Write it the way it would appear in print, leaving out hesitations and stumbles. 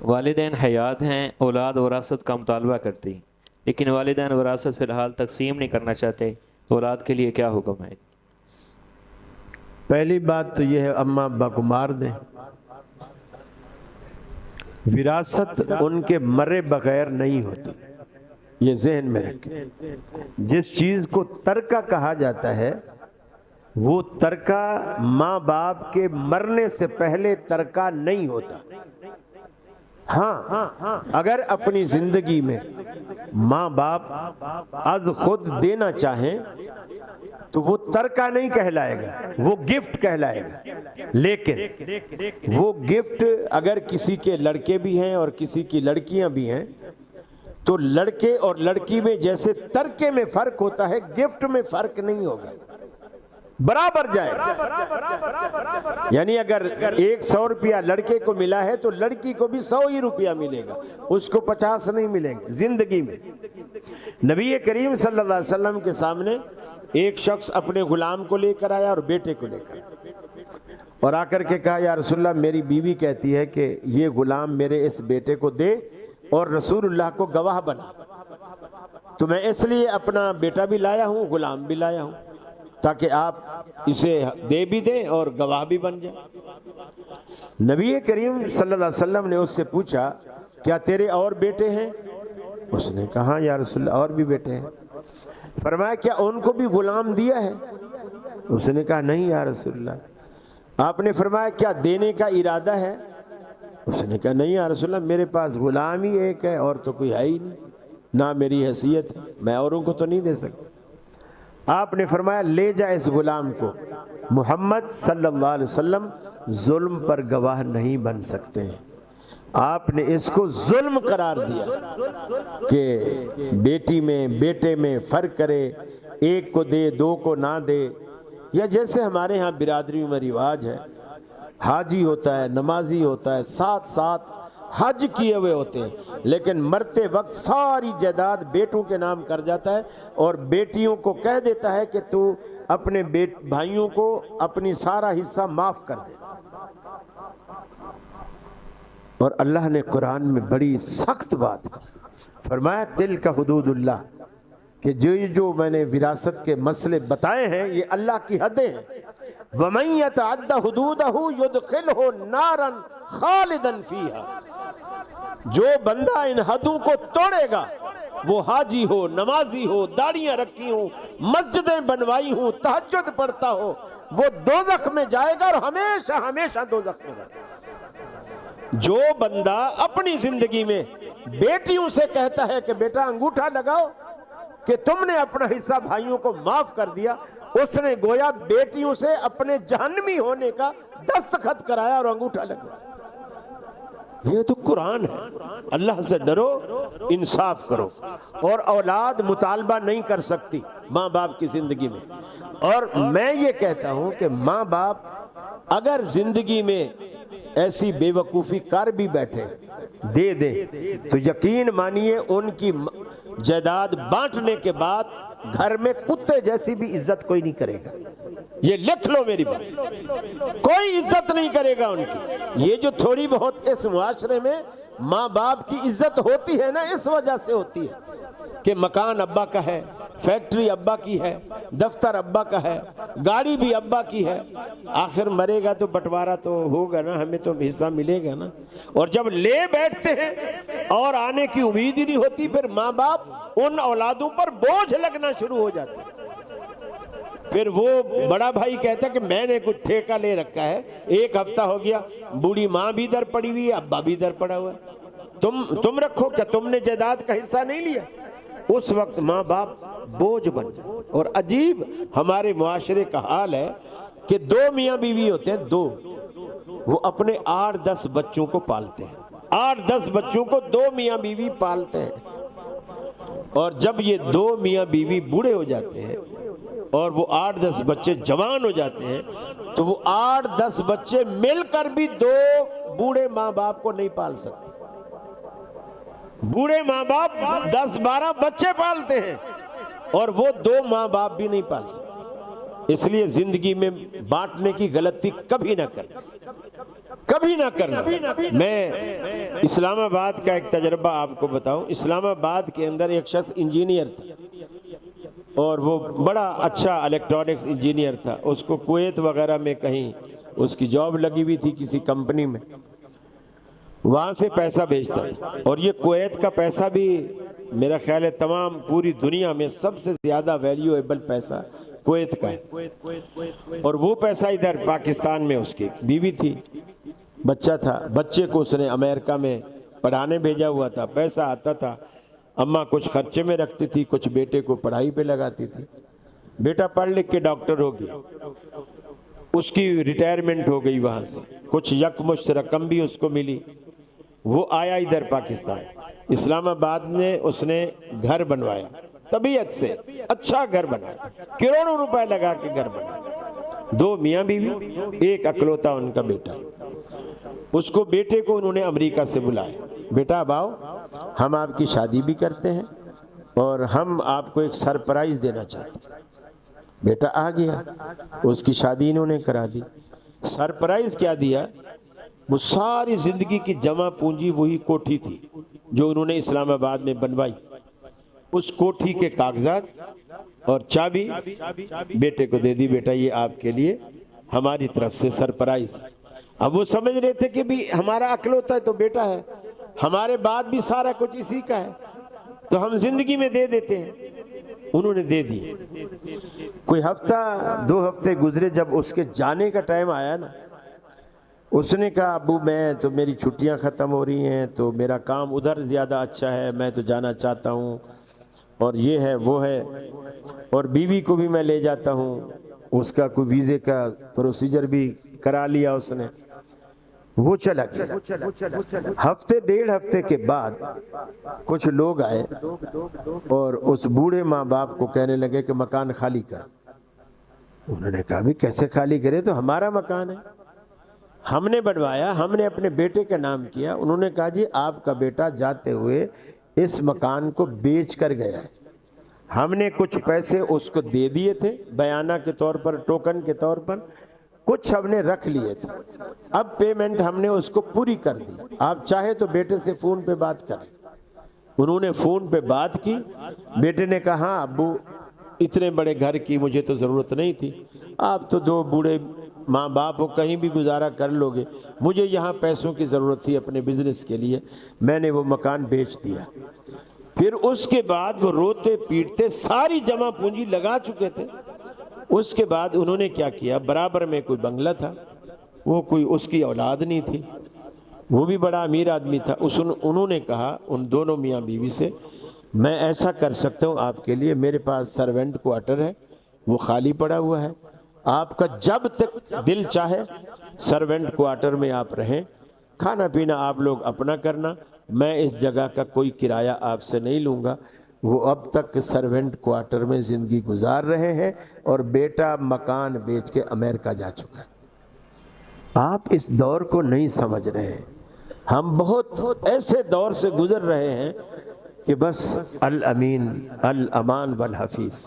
والدین حیات ہیں، اولاد وراثت کا مطالبہ کرتی، لیکن والدین وراثت فی الحال تقسیم نہیں کرنا چاہتے، اولاد کے لیے کیا حکم ہے؟ پہلی بات تو یہ ہے اماں ابا کو مار دیں، وراثت ان کے مرے بغیر نہیں ہوتی، یہ ذہن میں رکھیں۔ جس چیز کو ترکہ کہا جاتا ہے وہ ترکہ ماں باپ کے مرنے سے پہلے ترکہ نہیں ہوتا۔ ہاں اگر اپنی زندگی میں ماں باپ از خود دینا چاہیں تو وہ ترکہ نہیں کہلائے گا، وہ گفٹ کہلائے گا۔ لیکن وہ گفٹ اگر کسی کے لڑکے بھی ہیں اور کسی کی لڑکیاں بھی ہیں تو لڑکے اور لڑکی میں جیسے ترکے میں فرق ہوتا ہے گفٹ میں فرق نہیں ہوگا، برابر جائے گا۔ یعنی اگر 100 روپیہ لڑکے کو ملا ہے تو لڑکی کو بھی 100 ہی روپیہ ملے گا، اس کو 50 نہیں ملیں گے۔ زندگی میں نبی کریم صلی اللہ علیہ وسلم کے سامنے ایک شخص اپنے غلام کو لے کر آیا اور بیٹے کو لے کر، اور آ کر کے کہا یا رسول اللہ میری بیوی کہتی ہے کہ یہ غلام میرے اس بیٹے کو دے اور رسول اللہ کو گواہ بنا، تو میں اس لیے اپنا بیٹا بھی لایا ہوں غلام بھی لایا ہوں تاکہ آپ اسے دے بھی دیں اور گواہ بھی بن جائیں۔ نبی کریم صلی اللہ علیہ وسلم نے اس سے پوچھا کیا تیرے اور بیٹے ہیں؟ اس نے کہا یا رسول اللہ اور بھی بیٹے ہیں۔ فرمایا کیا ان کو بھی غلام دیا ہے؟ اس نے کہا نہیں یا رسول اللہ۔ آپ نے فرمایا کیا دینے کا ارادہ ہے؟ اس نے کہا نہیں یا رسول اللہ، میرے پاس غلام ہی ایک ہے اور تو کوئی ہے ہی نہیں، نہ میری حیثیت ہے، میں اوروں کو تو نہیں دے سکتا۔ آپ نے فرمایا لے جا اس غلام کو، محمد صلی اللہ علیہ وسلم ظلم پر گواہ نہیں بن سکتے ہیں۔ آپ نے اس کو ظلم قرار دیا کہ بیٹی میں بیٹے میں فرق کرے، ایک کو دے دو کو نہ دے، یا جیسے ہمارے ہاں برادریوں میں رواج ہے حاجی ہوتا ہے نمازی ہوتا ہے، ساتھ ساتھ حج کیے ہوئے ہوتے ہیں، لیکن مرتے وقت ساری جائیداد بیٹوں کے نام کر جاتا ہے اور بیٹیوں کو کہہ دیتا ہے کہ تو اپنے بھائیوں کو اپنی سارا حصہ معاف کر دے۔ اور اللہ نے قرآن میں بڑی سخت بات فرمایا تلک حدود اللہ، کہ جو میں نے وراثت کے مسئلے بتائے ہیں یہ اللہ کی حدیں ہیں۔ وَمَن يَتَعَدَّ حُدُودَهُ يُدْخِلْهُ نَارًا خَالِدًا فِيهَا، جو بندہ ان حدوں کو توڑے گا، وہ حاجی ہو نمازی ہو داڑیاں رکھی ہوں مسجدیں بنوائی ہوں تہجد پڑھتا ہو، وہ دوزخ میں جائے گا اور ہمیشہ ہمیشہ دوزخ میں جائے گا۔ جو بندہ اپنی زندگی میں بیٹیوں سے کہتا ہے کہ بیٹا انگوٹھا لگاؤ کہ تم نے اپنا حصہ بھائیوں کو معاف کر دیا، اس نے گویا بیٹیوں سے اپنے جہنمی ہونے کا دستخط کرایا اور انگوٹھا لگایا۔ یہ تو قرآن ہے۔ اللہ سے ڈرو، انصاف کرو، اور اولاد مطالبہ نہیں کر سکتی ماں باپ کی زندگی میں۔ اور میں یہ کہتا ہوں کہ ماں باپ اگر زندگی میں ایسی بے وقوفی کر بھی بیٹھے دے دیں تو یقین مانیے ان کی جائیداد بانٹنے کے بعد گھر میں کتے جیسی بھی عزت کوئی نہیں کرے گا۔ یہ لکھ لو میری بات، کوئی عزت نہیں کرے گا ان کی۔ یہ جو تھوڑی بہت اس معاشرے میں ماں باپ کی عزت ہوتی ہے نا، اس وجہ سے ہوتی ہے کہ مکان ابا کا ہے، فیکٹری ابا کی ہے، دفتر ابا کا ہے، گاڑی بھی ابا کی ہے۔ آخر مرے گا تو بٹوارا تو ہوگا نا، ہمیں تو حصہ ملے گا نا۔ اور جب لے بیٹھتے ہیں اور آنے کی امید ہی نہیں ہوتی، پھر ماں باپ ان اولادوں پر بوجھ لگنا شروع ہو جاتا ہے۔ پھر وہ بڑا بھائی کہتا ہے کہ میں نے کچھ ٹھیکہ لے رکھا ہے، ایک ہفتہ ہو گیا بوڑھی ماں بھی ادھر پڑی ہوئی ہے ابا بھی ادھر پڑا ہوا ہے، تم رکھو، کیا تم نے جائیداد کا حصہ نہیں لیا؟ اس وقت ماں باپ بوجھ بن جائے۔ اور عجیب ہمارے معاشرے کا حال ہے کہ دو میاں بیوی ہوتے ہیں، دو، وہ اپنے 8-10 بچوں کو پالتے ہیں، 8-10 بچوں کو دو میاں بیوی پالتے ہیں، اور جب یہ دو میاں بیوی بوڑھے ہو جاتے ہیں اور وہ 8-10 بچے جوان ہو جاتے ہیں تو وہ 8-10 بچے مل کر بھی دو بوڑھے ماں باپ کو نہیں پال سکتے۔ بوڑھے ماں باپ 10-12 بچے پالتے ہیں اور وہ دو ماں باپ بھی نہیں پال سکتے۔ اس لیے زندگی میں بانٹنے کی غلطی کبھی نہ کریں۔ کبھی نہ کرنا۔ میں اسلام آباد کا ایک تجربہ آپ کو بتاؤں۔ اسلام آباد کے اندر ایک شخص انجینئر تھا اور وہ بڑا اچھا الیکٹرانکس انجینئر تھا، اس کو کویت وغیرہ میں کہیں اس کی جاب لگی ہوئی تھی کسی کمپنی میں، وہاں سے پیسہ بھیجتا تھا، اور یہ کویت کا پیسہ بھی میرا خیال ہے تمام پوری دنیا میں سب سے زیادہ ویلیویبل پیسہ کویت کا ہے، اور وہ پیسہ ادھر پاکستان میں اس کی بیوی تھی، بچہ تھا، بچے کو اس نے امریکہ میں پڑھانے بھیجا ہوا تھا، پیسہ آتا تھا، اماں کچھ خرچے میں رکھتی تھی، کچھ بیٹے کو پڑھائی پہ لگاتی تھی۔ بیٹا پڑھ لکھ کے ڈاکٹر ہو گیا، اس کی ریٹائرمنٹ ہو گئی، وہاں سے کچھ یکمشت رقم بھی اس کو ملی، وہ آیا ادھر پاکستان، اسلام آباد میں اس نے گھر بنوایا، طبیعت سے اچھا گھر بنایا، کروڑوں روپے لگا کے گھر بنایا، 2 میاں بیوی، ایک اکلوتا ان کا بیٹا۔ اس کو بیٹے کو انہوں نے امریکہ سے بلایا، بیٹا اب آؤ، ہم آپ کی شادی بھی کرتے ہیں اور ہم آپ کو ایک سرپرائز دینا چاہتے ہیں۔ بیٹا آ گیا، اس کی شادی انہوں نے کرا دی۔ سرپرائز کیا دیا؟ وہ ساری زندگی کی جمع پونجی وہی کوٹھی تھی جو انہوں نے اسلام آباد میں بنوائی، اس کوٹھی کے کاغذات اور چابی بیٹے کو دے دی، بیٹا یہ آپ کے لیے ہماری طرف سے سرپرائز۔ اب وہ سمجھ رہے تھے کہ بھی ہمارا اکلوتا ہے تو بیٹا ہے، ہمارے بعد بھی سارا کچھ اسی کا ہے، تو ہم زندگی میں دے دیتے ہیں۔ انہوں نے دے دیے۔ کوئی ہفتہ 2 ہفتے گزرے، جب اس کے جانے کا ٹائم آیا نا، اس نے کہا ابو میں تو میری چھٹیاں ختم ہو رہی ہیں تو میرا کام ادھر زیادہ اچھا ہے، میں تو جانا چاہتا ہوں، اور یہ ہے وہ ہے، اور بیوی کو بھی میں لے جاتا ہوں، اس کا کوئی ویزے کا پروسیجر بھی کرا لیا اس نے، وہ چلا گیا۔ ہفتے 1.5 ہفتے کے بعد کچھ لوگ آئے اور اس بوڑھے ماں باپ کو کہنے لگے کہ مکان خالی کر۔ انہوں نے کہا بھی کیسے خالی کرے، تو ہمارا مکان ہے، ہم نے بنوایا، ہم نے اپنے بیٹے کا نام کیا۔ انہوں نے کہا جی آپ کا بیٹا جاتے ہوئے اس مکان کو بیچ کر گیا ہے، ہم نے کچھ پیسے اس کو دے دیے تھے بیانہ کے طور پر، ٹوکن کے طور پر، کچھ ہم نے رکھ لیے تھے، اب پیمنٹ ہم نے اس کو پوری کر دی، آپ چاہے تو بیٹے سے فون پہ بات کریں۔ انہوں نے فون پہ بات کی، بیٹے نے کہا ہاں ابو اتنے بڑے گھر کی مجھے تو ضرورت نہیں تھی، آپ تو 2 بوڑھے ماں باپ ہو، کہیں بھی گزارا کر لو گے، مجھے یہاں پیسوں کی ضرورت تھی اپنے بزنس کے لیے، میں نے وہ مکان بیچ دیا۔ پھر اس کے بعد وہ روتے پیٹتے ساری جمع پونجی لگا چکے تھے۔ اس کے بعد انہوں نے کیا کیا، برابر میں کوئی بنگلہ تھا، وہ کوئی اس کی اولاد نہیں تھی، وہ بھی بڑا امیر آدمی تھا، انہوں نے کہا ان دونوں میاں بیوی سے میں ایسا کر سکتا ہوں آپ کے لیے، میرے پاس سرونٹ کوارٹر ہے، وہ خالی پڑا ہوا ہے، آپ کا جب تک دل چاہے سرونٹ کوارٹر میں آپ رہیں، کھانا پینا آپ لوگ اپنا کرنا، میں اس جگہ کا کوئی کرایہ آپ سے نہیں لوں گا۔ وہ اب تک سرونٹ کوارٹر میں زندگی گزار رہے ہیں، اور بیٹا مکان بیچ کے امریکہ جا چکا ہے۔ آپ اس دور کو نہیں سمجھ رہے ہیں، ہم بہت ایسے دور سے گزر رہے ہیں کہ بس الامین الامان والحفیظ۔